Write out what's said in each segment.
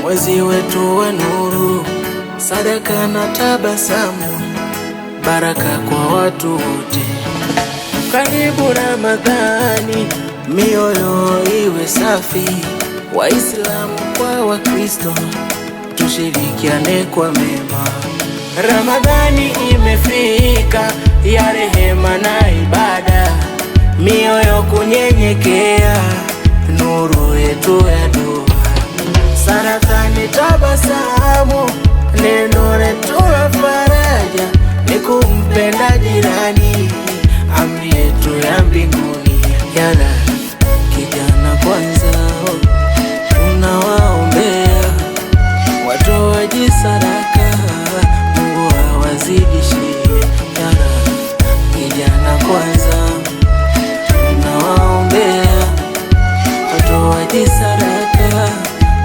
mwezi wetu wa nuru, sadaka na tabasamu, baraka kwa watu wote. Karibu Ramadhani, mioyo iwe safi, Waislamu kwa Wakristo, tushirikiane kwa mema. Ramadhani imefika, ya rehema na ibada, mioyo kunyenyekea, nuru yetu ya dua. Sadaka ni tabasamu, neno letu la faraja, ni kumpenda jirani, amri yetu ya mbinguni. Yala kijana kwanza, tunawaombea watoaji sadaka, Mungu awazidishie. Yala kijana kwanza, tunawaombea watoaji sadaka,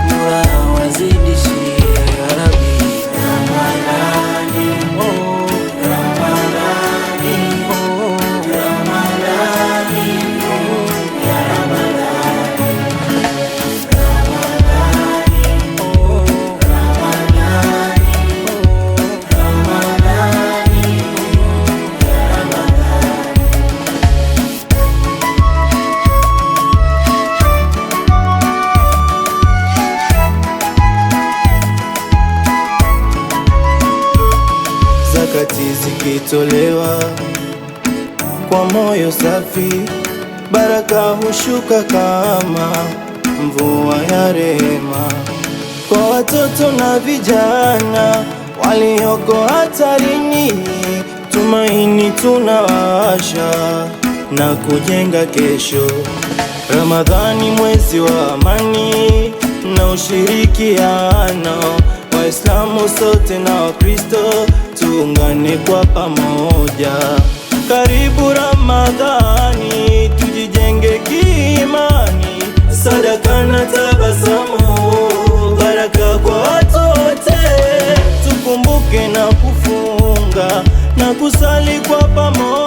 Mungu awazidishie. Ya Rabbi, Ramadhani, oh Ramadhani, oh Ramadhani, oh ya Ramadhani, Ramadhani, oh Ramadhani, oh Ramadhani, oh ya Ramadhani. Zakati zikitolewa kwa moyo safi, baraka hushuka kama mvua ya rehema. Kwa watoto na vijana walioko hatarini, tumaini tunawasha na kujenga kesho. Ramadhani mwezi wa amani na ushirikiano, Waislamu sote na Wakristo tuungane kwa pamoja. Karibu Ramadhani, tujijenge kiimani, sadaka na tabasamu, baraka kwa watu wote. Tukumbuke na kufunga na kusali kwa pamoja.